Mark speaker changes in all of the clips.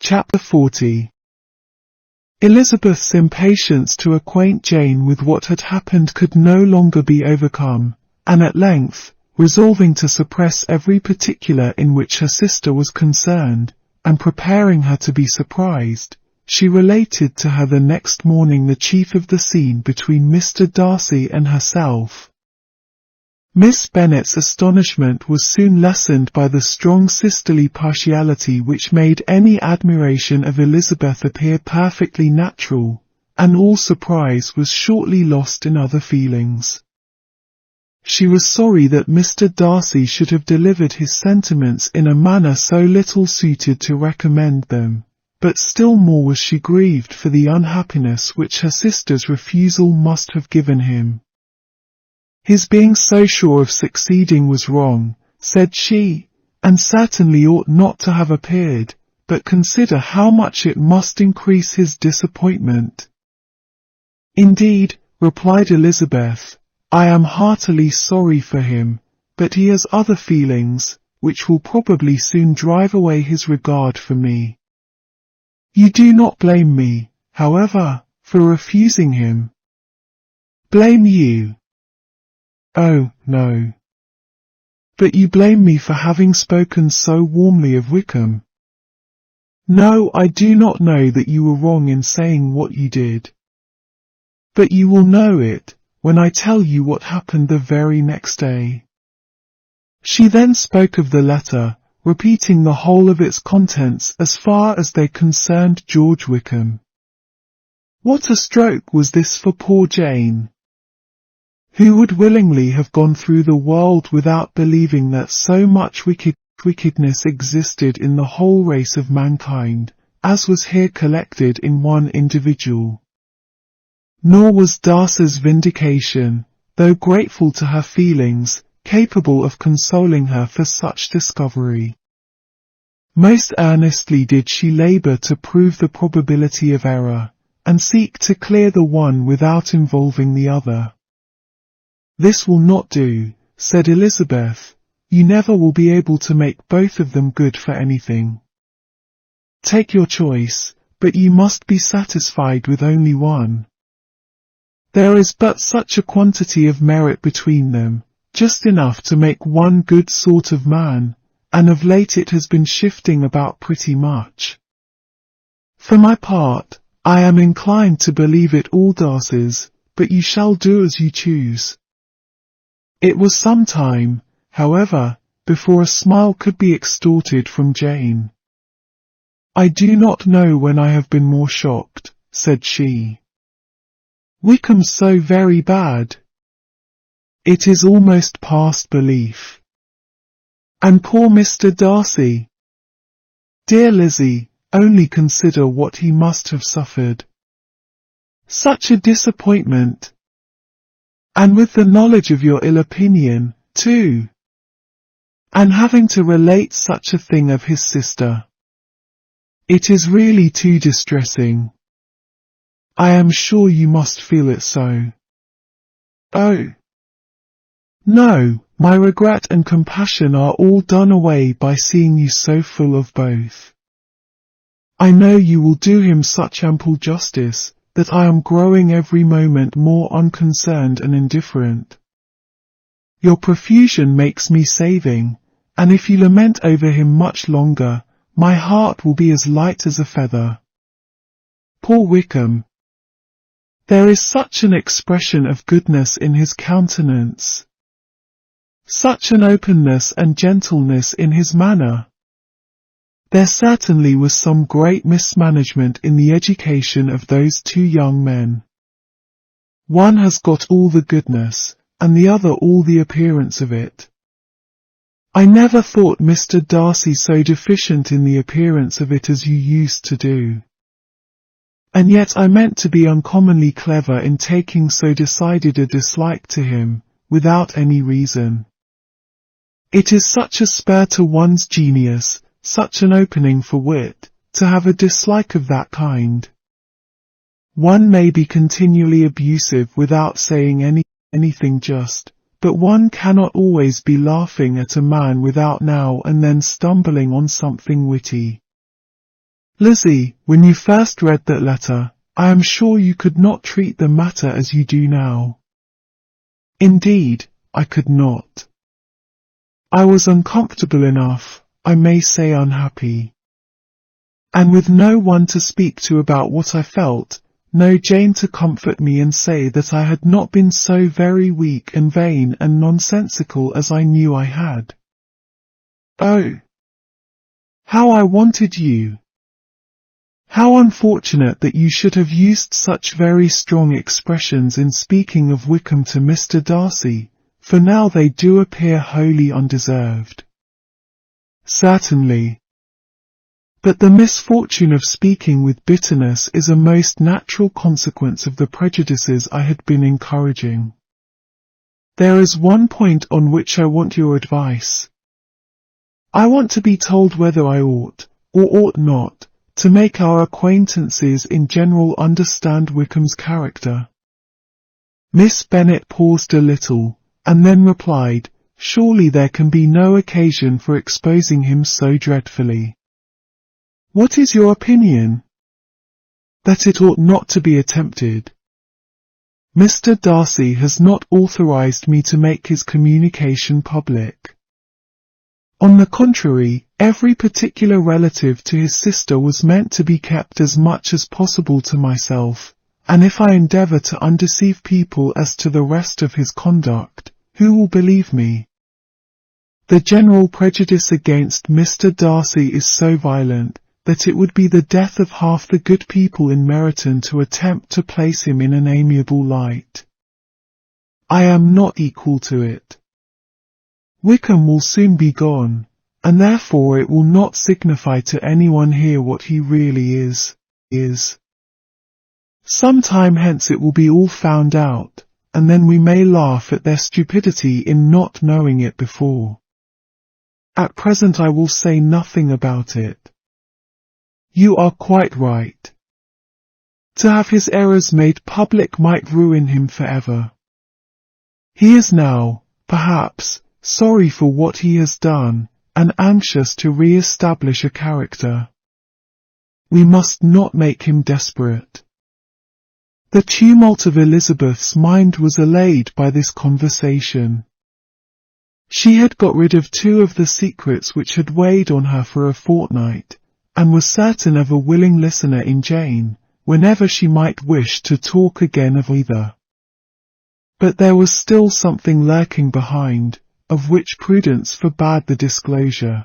Speaker 1: Chapter 40. Elizabeth's impatience to acquaint Jane with what had happened could no longer be overcome, and at length, resolving to suppress every particular in which her sister was concerned, and preparing her to be surprised, she related to her the next morning the chief of the scene between Mr. Darcy and herself. Miss Bennet's astonishment was soon lessened by the strong sisterly partiality which made any admiration of Elizabeth appear perfectly natural, and all surprise was shortly lost in other feelings. She was sorry that Mr. Darcy should have delivered his sentiments in a manner so little suited to recommend them, but still more was she grieved for the unhappiness which her sister's refusal must have given him. His being so sure of succeeding was wrong, said she, and certainly ought not to have appeared, but consider how much it must increase his disappointment. Indeed, replied Elizabeth, I am heartily sorry for him, but he has other feelings, which will probably soon drive away his regard for me. You do not blame me, however, for refusing him. Blame you? Oh, no. But you blame me for having spoken so warmly of Wickham. No, I do not know that you were wrong in saying what you did. But you will know it, when I tell you what happened the very next day. She then spoke of the letter, repeating the whole of its contents as far as they concerned George Wickham. What a stroke was this for poor Jane! Who would willingly have gone through the world without believing that so much wickedness existed in the whole race of mankind, as was here collected in one individual? Nor was Darcy's vindication, though grateful to her feelings, capable of consoling her for such discovery. Most earnestly did she labour to prove the probability of error, and seek to clear the one without involving the other. This will not do, said Elizabeth. You never will be able to make both of them good for anything. Take your choice, but you must be satisfied with only one. There is but such a quantity of merit between them, just enough to make one good sort of man, and of late it has been shifting about pretty much. For my part, I am inclined to believe it all Darcy's, but you shall do as you choose. It was some time, however, before a smile could be extorted from Jane. I do not know when I have been more shocked, said she. Wickham's so very bad. It is almost past belief. And poor Mr. Darcy. Dear Lizzie, only consider what he must have suffered. Such a disappointment. And with the knowledge of your ill opinion, too. And having to relate such a thing of his sister. It is really too distressing. I am sure you must feel it so. Oh! No, my regret and compassion are all done away by seeing you so full of both. I know you will do him such ample justice, that I am growing every moment more unconcerned and indifferent. Your profusion makes me saving, and if you lament over him much longer, my heart will be as light as a feather. Poor Wickham! There is such an expression of goodness in his countenance, such an openness and gentleness in his manner. There certainly was some great mismanagement in the education of those two young men. One has got all the goodness, and the other all the appearance of it. I never thought Mr. Darcy so deficient in the appearance of it as you used to do. And yet I meant to be uncommonly clever in taking so decided a dislike to him, without any reason. It is such a spur to one's genius, such an opening for wit, to have a dislike of that kind. One may be continually abusive without saying anything just, but one cannot always be laughing at a man without now and then stumbling on something witty. Lizzie, when you first read that letter, I am sure you could not treat the matter as you do now. Indeed, I could not. I was uncomfortable enough, I may say unhappy. And with no one to speak to about what I felt, no Jane to comfort me and say that I had not been so very weak and vain and nonsensical as I knew I had. Oh! How I wanted you! How unfortunate that you should have used such very strong expressions in speaking of Wickham to Mr. Darcy, for now they do appear wholly undeserved. Certainly. But the misfortune of speaking with bitterness is a most natural consequence of the prejudices I had been encouraging. There is one point on which I want your advice. I want to be told whether I ought, or ought not, to make our acquaintances in general understand Wickham's character. Miss Bennet paused a little, and then replied, surely there can be no occasion for exposing him so dreadfully. What is your opinion? That it ought not to be attempted. Mr. Darcy has not authorized me to make his communication public. On the contrary, every particular relative to his sister was meant to be kept as much as possible to myself, and if I endeavour to undeceive people as to the rest of his conduct, who will believe me? The general prejudice against Mr. Darcy is so violent, that it would be the death of half the good people in Meryton to attempt to place him in an amiable light. I am not equal to it. Wickham will soon be gone, and therefore it will not signify to anyone here what he really is. Some time hence it will be all found out, and then we may laugh at their stupidity in not knowing it before. At present I will say nothing about it. You are quite right. To have his errors made public might ruin him forever. He is now, perhaps, sorry for what he has done, and anxious to re-establish a character. We must not make him desperate. The tumult of Elizabeth's mind was allayed by this conversation. She had got rid of two of the secrets which had weighed on her for a fortnight, and was certain of a willing listener in Jane, whenever she might wish to talk again of either. But there was still something lurking behind, of which prudence forbade the disclosure.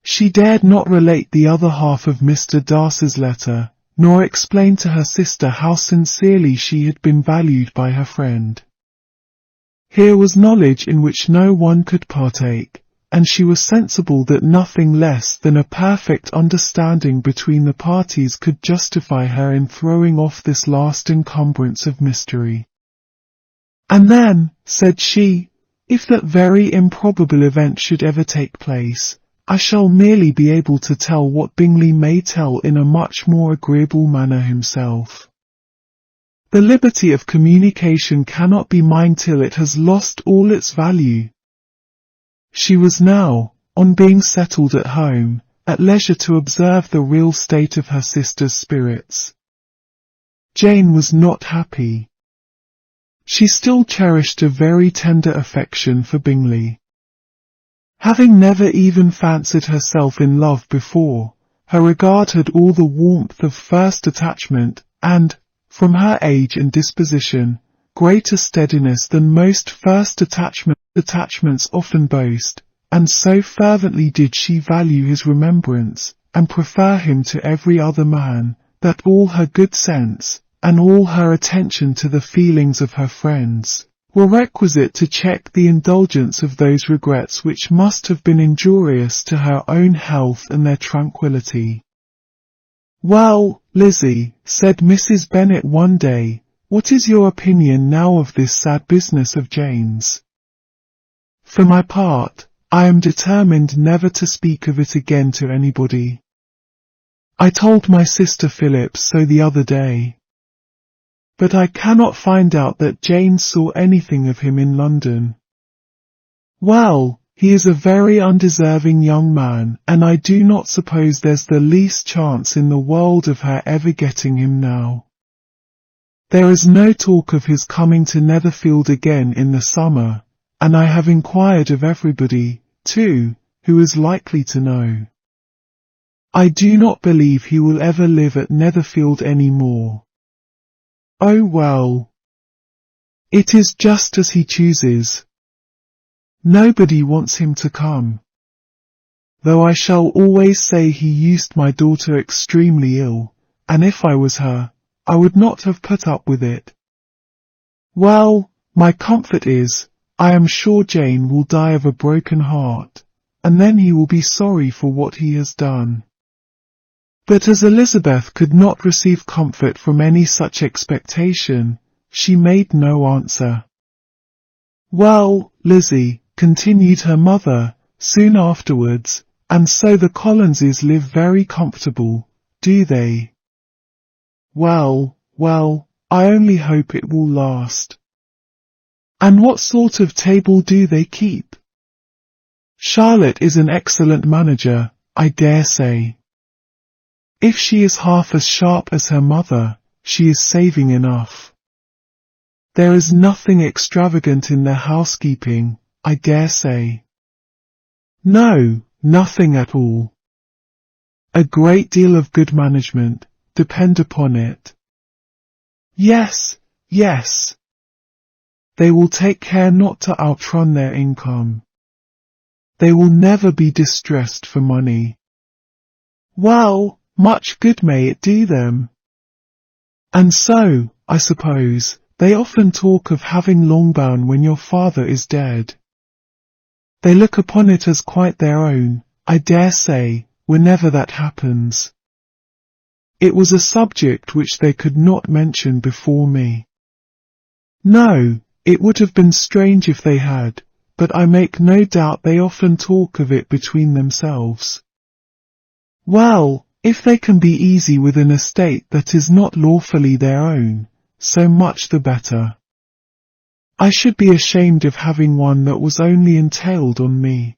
Speaker 1: She dared not relate the other half of Mr. Darcy's letter, nor explain to her sister how sincerely she had been valued by her friend. Here was knowledge in which no one could partake, and she was sensible that nothing less than a perfect understanding between the parties could justify her in throwing off this last encumbrance of mystery. And then, said she, if that very improbable event should ever take place, I shall merely be able to tell what Bingley may tell in a much more agreeable manner himself. The liberty of communication cannot be mine till it has lost all its value. She was now, on being settled at home, at leisure to observe the real state of her sister's spirits. Jane was not happy. She still cherished a very tender affection for Bingley. Having never even fancied herself in love before, her regard had all the warmth of first attachment, and, from her age and disposition, greater steadiness than most first attachments often boast, and so fervently did she value his remembrance, and prefer him to every other man, that all her good sense, and all her attention to the feelings of her friends, were requisite to check the indulgence of those regrets which must have been injurious to her own health and their tranquillity. "Well, Lizzie," said Mrs. Bennet one day, "what is your opinion now of this sad business of Jane's?" "For my part, I am determined never to speak of it again to anybody. I told my sister Phillips so the other day. But I cannot find out that Jane saw anything of him in London." "Well, He is a very undeserving young man, and I do not suppose there's the least chance in the world of her ever getting him now. There is no talk of his coming to Netherfield again in the summer, and I have inquired of everybody, too, who is likely to know. I do not believe he will ever live at Netherfield any more. Oh well. It is just as he chooses. Nobody wants him to come. Though I shall always say he used my daughter extremely ill, and if I was her, I would not have put up with it. Well, my comfort is, I am sure Jane will die of a broken heart, and then he will be sorry for what he has done. But as Elizabeth could not receive comfort from any such expectation, she made no answer. Well, Lizzie, continued her mother, soon afterwards, and so the Collinses live very comfortable, do they? Well, I only hope it will last. And what sort of table do they keep? Charlotte is an excellent manager, I dare say. If she is half as sharp as her mother, she is saving enough. There is nothing extravagant in their housekeeping, I dare say. No, nothing at all. A great deal of good management, depend upon it. Yes. They will take care not to outrun their income. They will never be distressed for money. Well, much good may it do them. And so, I suppose, they often talk of having Longbourn when your father is dead. They look upon it as quite their own, I dare say, whenever that happens. It was a subject which they could not mention before me. No, it would have been strange if they had, but I make no doubt they often talk of it between themselves. Well, if they can be easy with an estate that is not lawfully their own, so much the better. I should be ashamed of having one that was only entailed on me.